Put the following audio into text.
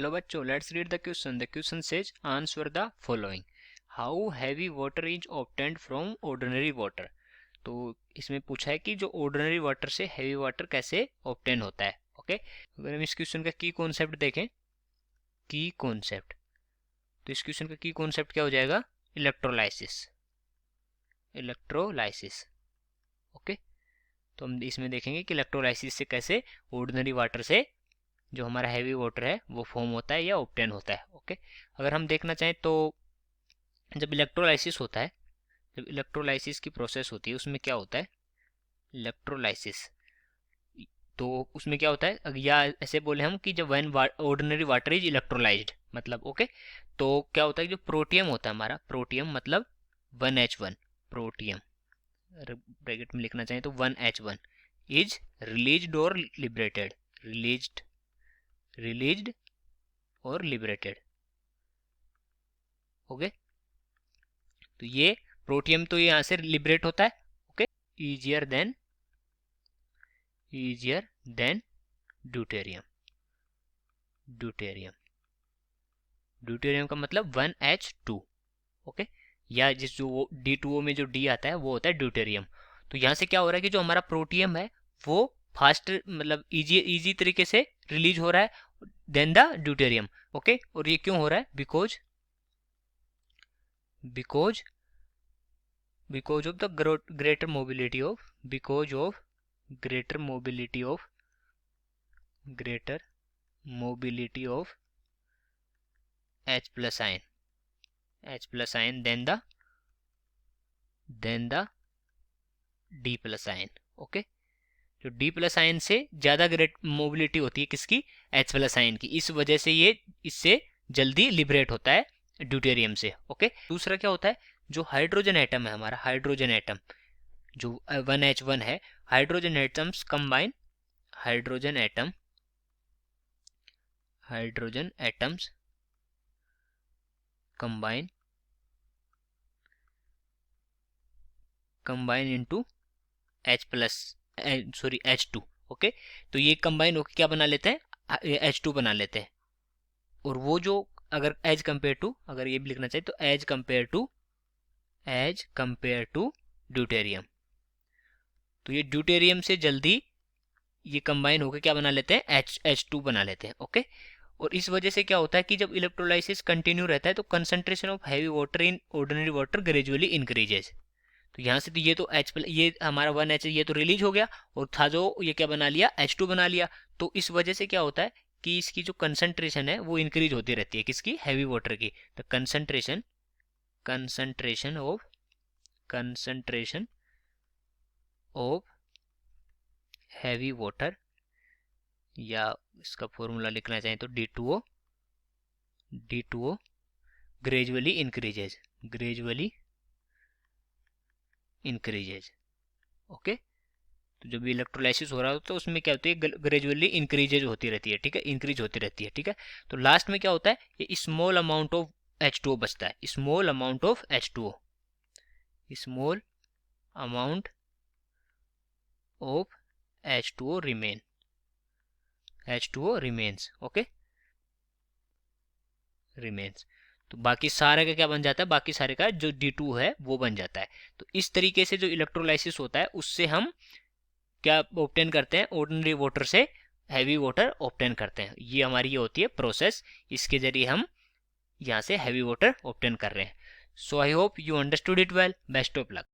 Hello बच्चों, let's read the question. The question says answer the following. How heavy water is obtained from ordinary water. तो इसमें पूछा है कि जो ऑर्डिनरी वाटर से हैवी वाटर कैसे ऑब्टेन होता है. ओके, अगर हम इस क्वेश्चन का की कॉन्सेप्ट देखें, की कॉन्सेप्ट, तो इस क्वेश्चन का की कॉन्सेप्ट क्या हो जाएगा? इलेक्ट्रोलाइसिस. इलेक्ट्रोलाइसिस. ओके, तो हम इसमें देखेंगे कि इलेक्ट्रोलाइसिस से कैसे ऑर्डिनरी वाटर से जो हमारा हैवी वाटर है वो फॉर्म होता है या ऑब्टेन होता है. ओके, अगर हम देखना चाहें तो जब इलेक्ट्रोलाइसिस होता है, जब इलेक्ट्रोलाइसिस की प्रोसेस होती है उसमें क्या होता है? इलेक्ट्रोलाइसिस, तो उसमें क्या होता है, या ऐसे बोले हम कि जब when ordinary water is electrolysed, मतलब ओके, तो क्या होता है जो प्रोटियम होता है हमारा, प्रोटियम मतलब 1H1, प्रोटियम ब्रैकेट में लिखना चाहें तो 1H1 इज रिलीज्ड और लिबरेटेड, रिलीज्ड और लिबरेटेड. ओके, तो ये प्रोटियम तो यहाँ से लिबरेट होता है. Okay, easier than deuterium. Deuterium का मतलब 1H2. ओके, या जिस जो D2O में जो D आता है वो होता है ड्यूटेरियम. तो यहाँ से क्या हो रहा है कि जो हमारा प्रोटियम है वो फास्ट मतलब इजी तरीके से रिलीज हो रहा है देन द ड्यूटेरियम. ओके, और ये क्यों हो रहा है? Because of the greater mobility of H plus ion than the D plus ion. Okay, जो D प्लस आयन से ज़्यादा ग्रेट मोबिलिटी होती है किसकी? H प्लस आयन की. इस वजह से ये इससे जल्दी लिबरेट होता है ड्यूटेरियम से. ओके, दूसरा क्या होता है, जो हाइड्रोजन एटम है हमारा, हाइड्रोजन एटम जो 1H1 है, hydrogen atoms combine, hydrogen atoms combine into H2. Okay, तो ये कंबाइन होकर क्या बना लेते हैं? H2 बना लेते हैं. और वो जो अगर एज कंपेयर टू, अगर ये भी लिखना चाहिए तो एज कंपेयर टू ड्यूटेरियम, तो ये ड्यूटेरियम से जल्दी ये कंबाइन होकर क्या बना लेते हैं? H2 बना लेते हैं. ओके, और इस वजह से क्या होता है कि जब इलेक्ट्रोलाइसिस कंटिन्यू रहता है तो concentration of heavy water in ordinary water gradually increases. तो यहाँ से तो ये तो ये हमारा 1H ये तो रिलीज हो गया, और था जो ये क्या बना लिया? H2 बना लिया. तो इस वजह से क्या होता है कि इसकी जो कंसंट्रेशन है वो इंक्रीज होती रहती है, किसकी? हैवी वाटर की. तो कंसंट्रेशन ऑफ हैवी वाटर, या इसका फॉर्मूला लिखना चाहें तो D2O ग्रेजुअली इंक्रीजेज. ओके, तो जब इलेक्ट्रोलाइसिस हो रहा होता है तो उसमें क्या होती है? ग्रेजुअली इंक्रीजेज होती रहती है. ठीक है, इंक्रीज होती रहती है. ठीक है, तो लास्ट में क्या होता है? ये स्मॉल अमाउंट ऑफ H2O बचता है, small amount of H2O remains. Okay, remains. तो बाकी सारे का क्या बन जाता है? बाकी सारे का जो D2 है वो बन जाता है. तो इस तरीके से जो इलेक्ट्रोलाइसिस होता है उससे हम क्या ऑब्टेन करते हैं? ऑर्डिनरी वाटर से हैवी वाटर ऑब्टेन करते हैं. ये हमारी ये होती है प्रोसेस, इसके जरिए हम यहाँ से हैवी वाटर ऑब्टेन कर रहे हैं. So I hope you understood it well. Best of luck.